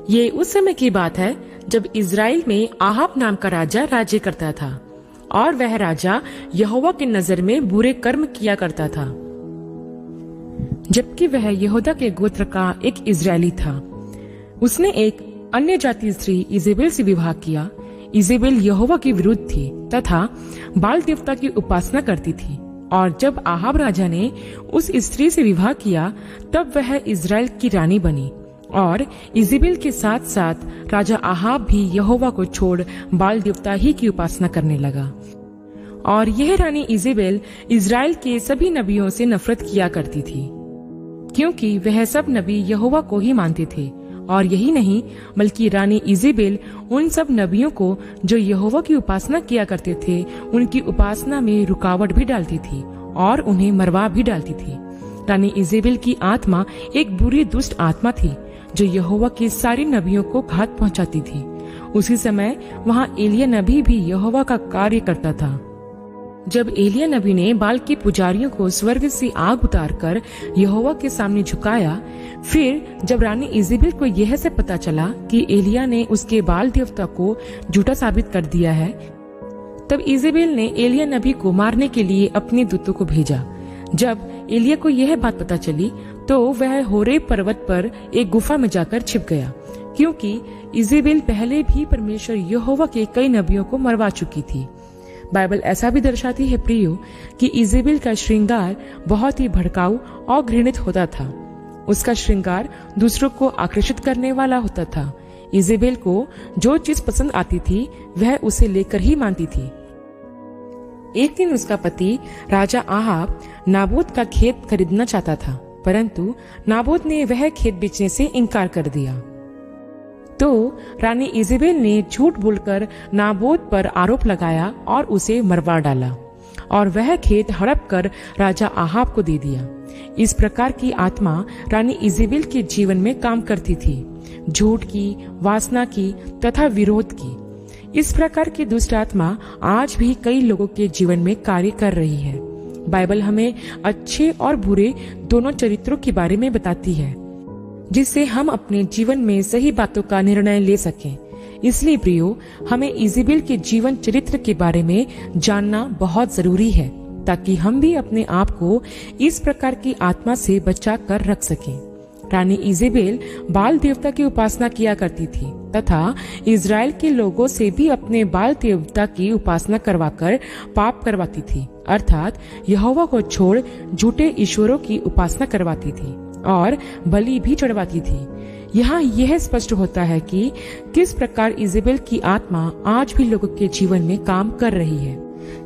ये उस समय की बात है जब इज़राइल में आहाब नाम का राजा राज्य करता था और वह राजा यहोवा की नजर में बुरे कर्म किया करता था, जबकि वह यहूदा के गोत्र का एक इज़राइली था। उसने एक अन्य जाति स्त्री इजेबेल से विवाह किया। इजेबेल यहोवा के विरुद्ध थी तथा बाल देवता की उपासना करती थी, और जब आहाब राजा ने उस स्त्री से विवाह किया तब वह इज़राइल की रानी बनी। और इजेबेल के साथ साथ राजा आहाब भी यहोवा को छोड़ बाल देवता ही की उपासना करने लगा। और यह रानी इजेबेल इज़राइल के सभी नबियों से नफरत किया करती थी, क्योंकि वह सब नबी यहोवा को ही मानते थे। और यही नहीं, बल्कि रानी इजेबेल उन सब नबियों को जो यहोवा की उपासना किया करते थे, उनकी उपासना में रुकावट भी डालती थी और उन्हें मरवा भी डालती थी। रानी इजेबेल की आत्मा एक बुरी दुष्ट आत्मा थी जो यहोवा के सारे नबियों को घात पहुंचाती थी। उसी समय वहां एलिया नबी भी यहोवा का कार्य करता था। जब एलिया नबी ने बाल के पुजारियों को स्वर्ग से आग उतारकर यहोवा के सामने झुकाया, फिर जब रानी इजेबेल को यह से पता चला कि एलिया ने उसके बाल देवता को झूठा साबित कर दिया है, तब इजेबेल ने एलिया नबी को मारने के लिए अपने दूतों को भेजा। जब एलिया को यह बात पता चली तो वह होरेब पर्वत पर एक गुफा में जाकर छिप गया, क्योंकि इजेबेल पहले भी परमेश्वर यहोवा के कई नबियों को मरवा चुकी थी। बाइबल ऐसा भी दर्शाती है प्रियो कि इजेबेल का श्रृंगार बहुत ही भड़काऊ और घृणित होता था। उसका श्रृंगार दूसरों को आकर्षित करने वाला होता था। इजेबेल को जो चीज पसंद आती थी वह उसे लेकर ही मानती थी। एक दिन उसका पति राजा आहाब नाबोत का खेत खरीदना चाहता था, परंतु नाबोत ने वह खेत बेचने से इनकार कर दिया। तो रानी इजेबेल ने झूठ बोलकर नाबोत पर आरोप लगाया और उसे मरवा डाला, और वह खेत हड़प कर राजा आहाब को दे दिया। इस प्रकार की आत्मा रानी इजेबेल के जीवन में काम करती थी, झूठ की, वासना की तथा विरोध की। इस प्रकार की दुष्ट आत्मा आज भी कई लोगों के जीवन में कार्य कर रही है। बाइबल हमें अच्छे और बुरे दोनों चरित्रों के बारे में बताती है, जिससे हम अपने जीवन में सही बातों का निर्णय ले सकें। इसलिए प्रियो, हमें इजेबेल के जीवन चरित्र के बारे में जानना बहुत जरूरी है, ताकि हम भी अपने आप को इस प्रकार की आत्मा से बचा कर रख सकें। रानी इजेबेल बाल देवता की उपासना किया करती थी तथा इज़राइल के लोगों से भी अपने बाल देवता की उपासना करवाकर पाप करवाती थी, अर्थात यहोवा को छोड़ झूठे ईश्वरों की उपासना करवाती थी और बलि भी चढ़वाती थी। यहाँ यह स्पष्ट होता है कि किस प्रकार इजेबेल की आत्मा आज भी लोगों के जीवन में काम कर रही है।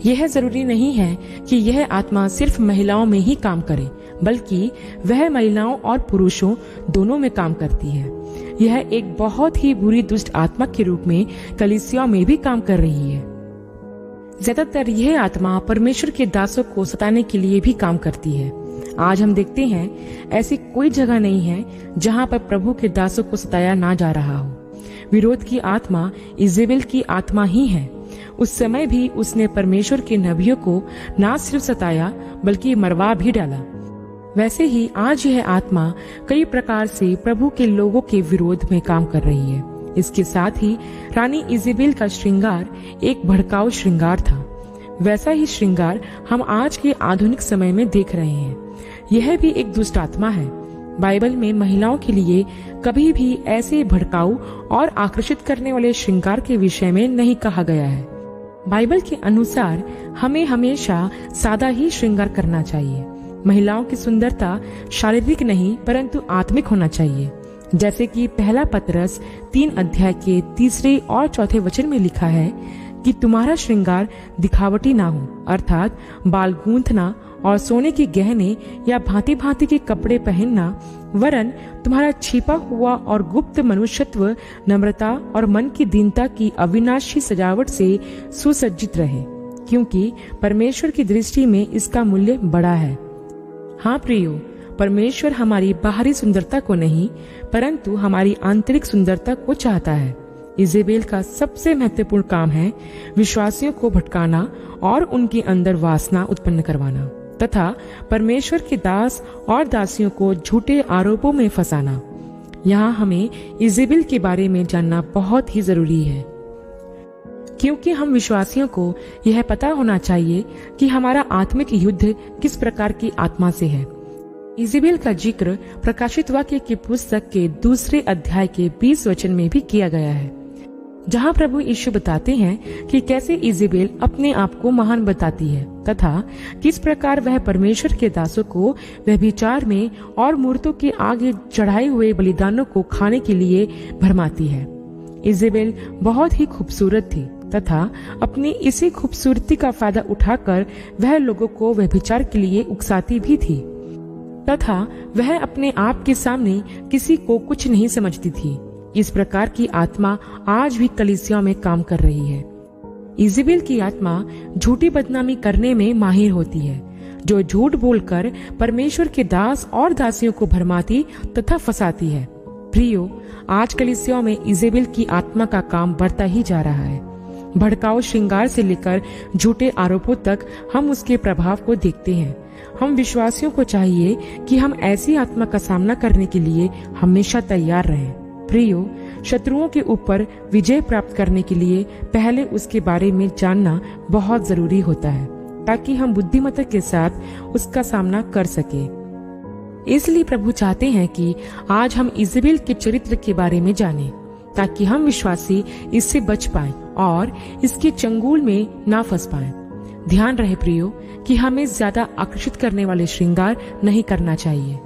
यह जरूरी नहीं है कि यह आत्मा सिर्फ महिलाओं में ही काम करे, बल्कि वह महिलाओं और पुरुषों दोनों में काम करती है। यह एक बहुत ही बुरी दुष्ट आत्मा के रूप में कलीसियाओं में भी काम कर रही है। ज्यादातर यह आत्मा परमेश्वर के दासों को सताने के लिए भी काम करती है। आज हम देखते हैं ऐसी कोई जगह नहीं है जहां पर प्रभु के दासों को सताया ना जा रहा हो। विरोध की आत्मा इजेबेल की आत्मा ही है। उस समय भी उसने परमेश्वर के नबियों को ना सिर्फ सताया बल्कि मरवा भी डाला। वैसे ही आज यह आत्मा कई प्रकार से प्रभु के लोगों के विरोध में काम कर रही है। इसके साथ ही रानी इजेबेल का श्रृंगार एक भड़काऊ श्रृंगार था। वैसा ही श्रृंगार हम आज के आधुनिक समय में देख रहे हैं। यह भी एक दुष्ट आत्मा है। बाइबल में महिलाओं के लिए कभी भी ऐसे भड़काऊ और आकर्षित करने वाले श्रृंगार के विषय में नहीं कहा गया है। बाइबल के अनुसार हमें हमेशा सादा ही श्रृंगार करना चाहिए। महिलाओं की सुंदरता शारीरिक नहीं परंतु आत्मिक होना चाहिए, जैसे कि पहला पतरस 3 अध्याय के 3 और 4 वचन में लिखा है कि तुम्हारा श्रृंगार दिखावटी ना हो, अर्थात बाल गूंथना और सोने के गहने या भांति भांति के कपड़े पहनना, वरन तुम्हारा छिपा हुआ और गुप्त मनुष्यत्व नम्रता और मन की दीनता की अविनाशी सजावट से सुसज्जित रहे, क्योंकि परमेश्वर की दृष्टि में इसका मूल्य बड़ा है। हाँ प्रियो, परमेश्वर हमारी बाहरी सुंदरता को नहीं परंतु हमारी आंतरिक सुंदरता को चाहता है। इजेबेल का सबसे महत्वपूर्ण काम है विश्वासियों को भटकाना और उनके अंदर वासना उत्पन्न करवाना तथा परमेश्वर के दास और दासियों को झूठे आरोपों में फंसाना। यहाँ हमें इजेबेल के बारे में जानना बहुत ही जरूरी है, क्योंकि हम विश्वासियों को यह पता होना चाहिए कि हमारा आत्मिक युद्ध किस प्रकार की आत्मा से है। इजेबेल का जिक्र प्रकाशित वाक्य की पुस्तक के 2 अध्याय के 20 वचन में भी किया गया है, जहाँ प्रभु यीशु बताते हैं कि कैसे इजेबेल अपने आप को महान बताती है तथा किस प्रकार वह परमेश्वर के दासों को व्यभिचार में और मूर्तों के आगे चढ़ाए हुए बलिदानों को खाने के लिए भरमाती है। इजेबेल बहुत ही खूबसूरत थी तथा अपनी इसी खूबसूरती का फायदा उठाकर वह लोगों को व्यभिचार के लिए उकसाती भी थी तथा वह अपने आप के सामने किसी को कुछ नहीं समझती थी। इस प्रकार की आत्मा आज भी कलीसियाओं में काम कर रही है। इजेबेल की आत्मा झूठी बदनामी करने में माहिर होती है, जो झूठ बोलकर परमेश्वर के दास और दासियों को भरमाती तथा फंसाती है। प्रियो, आज कलीसियाओं में इजेबेल की आत्मा का काम बढ़ता ही जा रहा है। भड़काऊ श्रृंगार से लेकर झूठे आरोपों तक हम उसके प्रभाव को देखते हैं। हम विश्वासियों को चाहिए कि हम ऐसी आत्मा का सामना करने के लिए हमेशा तैयार रहें। प्रियो, शत्रुओं के ऊपर विजय प्राप्त करने के लिए पहले उसके बारे में जानना बहुत जरूरी होता है, ताकि हम बुद्धिमत्ता के साथ उसका सामना कर सके। इसलिए प्रभु चाहते हैं कि आज हम इजेबेल के चरित्र के बारे में जानें, ताकि हम विश्वासी इससे बच पाएं और इसके चंगुल में ना फंस पाएं। ध्यान रहे प्रियो कि हमें ज्यादा आकर्षित करने वाले श्रृंगार नहीं करना चाहिए।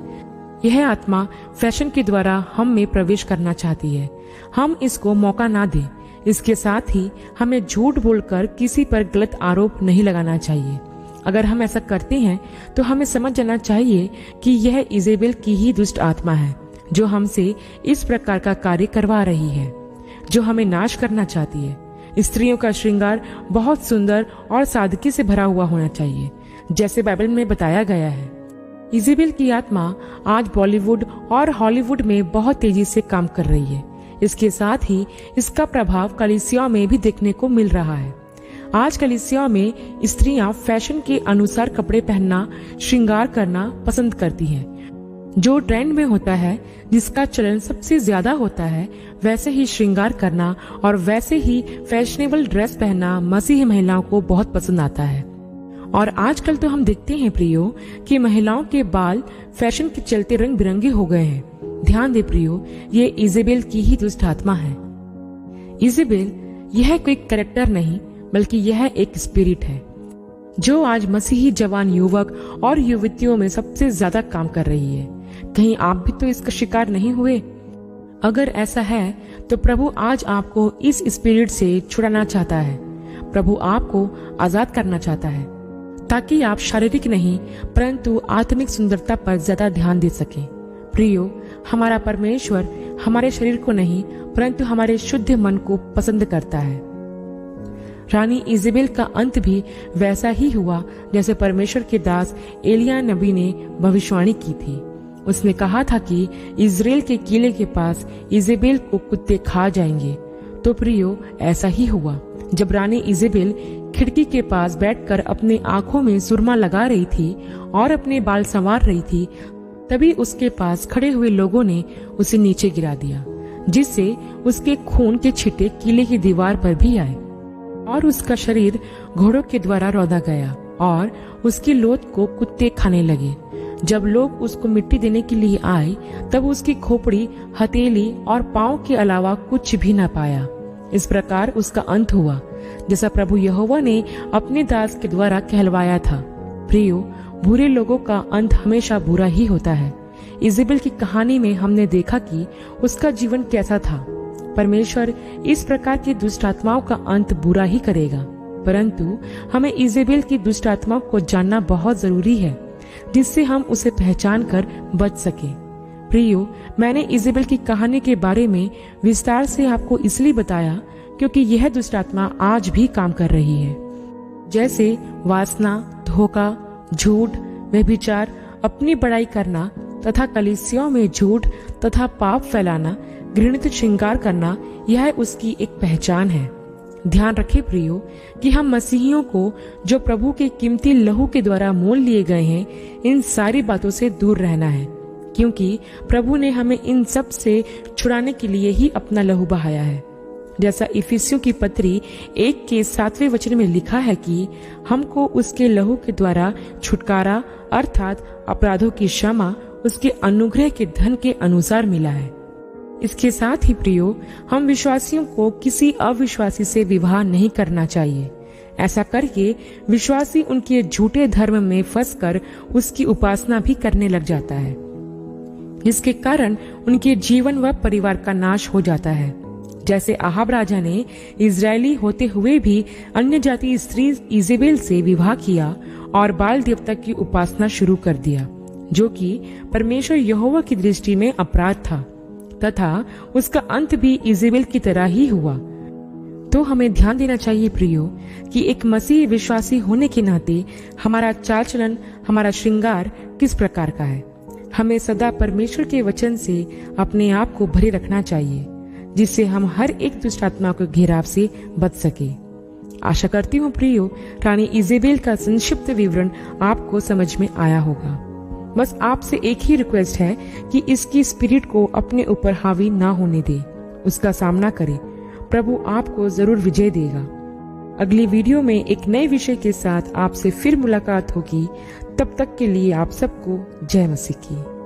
यह आत्मा फैशन के द्वारा हम में प्रवेश करना चाहती है। हम इसको मौका ना दें। इसके साथ ही हमें झूठ बोलकर किसी पर गलत आरोप नहीं लगाना चाहिए। अगर हम ऐसा करते हैं तो हमें समझ जाना चाहिए कि यह इजेबेल की ही दुष्ट आत्मा है, जो हमसे इस प्रकार का कार्य करवा रही है, जो हमें नाश करना चाहती है। स्त्रियों का श्रृंगार बहुत सुंदर और सादगी से भरा हुआ होना चाहिए, जैसे बाइबल में बताया गया है। इजेबेल की आत्मा आज बॉलीवुड और हॉलीवुड में बहुत तेजी से काम कर रही है। इसके साथ ही इसका प्रभाव कलीसियाओं में भी देखने को मिल रहा है। आज कलीसियाओं में स्त्रियां फैशन के अनुसार कपड़े पहनना, श्रृंगार करना पसंद करती हैं। जो ट्रेंड में होता है, जिसका चलन सबसे ज्यादा होता है, वैसे ही श्रृंगार करना और वैसे ही फैशनेबल ड्रेस पहनना मसीही महिलाओं को बहुत पसंद आता है। और आजकल तो हम देखते हैं प्रियो कि महिलाओं के बाल फैशन के चलते रंग बिरंगे हो गए हैं। ध्यान दे प्रियो, ये इजेबेल की ही दुष्ट आत्मा है। इजेबेल यह कोई कैरेक्टर नहीं, बल्कि यह एक स्पिरिट है, जो आज मसीही जवान युवक और युवतियों में सबसे ज्यादा काम कर रही है। कहीं आप भी तो इसका शिकार नहीं हुए? अगर ऐसा है तो प्रभु आज आपको इस स्पिरिट से छुड़ाना चाहता है। प्रभु आपको आजाद करना चाहता है, ताकि आप शारीरिक नहीं परंतु आत्मिक सुंदरता पर ज्यादा ध्यान दे सकें। प्रियो, हमारा परमेश्वर हमारे शरीर को नहीं परंतु हमारे शुद्ध मन को पसंद करता है। रानी इजेबेल का अंत भी वैसा ही हुआ जैसे परमेश्वर के दास एलिय्याह नबी ने भविष्यवाणी की थी। उसने कहा था कि इजराइल के किले के पास इजेबेल को कुत्ते खा जाएंगे। तो प्रियो, ऐसा ही हुआ। जब रानी इजेबेल खिड़की के पास बैठकर अपने आंखों में सुरमा लगा रही थी और अपने बाल संवार रही थी, तभी उसके पास खड़े हुए लोगों ने उसे नीचे गिरा दिया, जिससे उसके खून के छिटे किले की दीवार पर भी आए और उसका शरीर घोड़ों के द्वारा रौंदा गया और उसकी लोथ को कुत्ते खाने लगे। जब लोग उसको मिट्टी देने के लिए आए, तब उसकी खोपड़ी, हथेली और पांव के अलावा कुछ भी न पाया। इस प्रकार उसका अंत हुआ, जैसा प्रभु यहोवा ने अपने दास के द्वारा कहलवाया था। प्रियो, बुरे लोगों का अंत हमेशा बुरा ही होता है। इजेबेल की कहानी में हमने देखा कि उसका जीवन कैसा था। परमेश्वर इस प्रकार की दुष्ट आत्माओं का अंत बुरा ही करेगा, परंतु हमें इजेबेल की दुष्ट आत्माओं को जानना बहुत जरूरी है, जिससे हम उसे पहचान कर बच सके। प्रियो, मैंने इजेबेल की कहानी के बारे में विस्तार से आपको इसलिए बताया क्योंकि यह दुष्ट आत्मा आज भी काम कर रही है। जैसे वासना, धोखा, झूठ, व्यभिचार, अपनी बड़ाई करना तथा कलीसियाओं में झूठ तथा पाप फैलाना, घृणित श्रृंगार करना, यह उसकी एक पहचान है। ध्यान रखें प्रियो कि हम मसीहियों को, जो प्रभु के कीमती लहू के द्वारा मोल लिए गए हैं, इन सारी बातों से दूर रहना है, क्योंकि प्रभु ने हमें इन सब से छुड़ाने के लिए ही अपना लहू बहाया है। जैसा इफिसियों की पत्री 1 के 7वें वचन में लिखा है कि हमको उसके लहू के द्वारा छुटकारा अर्थात अपराधों की क्षमा उसके अनुग्रह के धन के अनुसार मिला है। इसके साथ ही प्रियो, हम विश्वासियों को किसी अविश्वासी से विवाह नहीं करना चाहिए। ऐसा करके विश्वासी उनके झूठे धर्म में फंसकर उसकी उपासना भी करने लग जाता है, जिसके कारण उनके जीवन व परिवार का नाश हो जाता है। जैसे अहाब राजा ने इजरायली होते हुए भी अन्य जाति स्त्री इजेबेल से विवाह किया और बाल देवता की उपासना शुरू कर दिया, जो कि परमेश्वर यहोवा की दृष्टि में अपराध था, तथा उसका अंत भी इजेबेल की तरह ही हुआ। तो हमें ध्यान देना चाहिए प्रियो कि एक मसीह विश्वासी होने के नाते हमारा चाल चलन, हमारा श्रृंगार किस प्रकार का है। हमें सदा परमेश्वर के वचन से अपने आप को भरे रखना चाहिए, जिससे हम हर एक दुष्ट आत्मा के घेराव से बच सके। आशा करती हूँ प्रियो, रानी इजेबेल का संक्षिप्त विवरण आपको समझ में आया होगा। बस आपसे एक ही रिक्वेस्ट है कि इसकी स्पिरिट को अपने ऊपर हावी ना होने दे, उसका सामना करे। प्रभु आपको जरूर विजय देगा। अगली वीडियो में एक नए विषय के साथ आपसे फिर मुलाकात होगी। तब तक के लिए आप सबको जय मसीह की।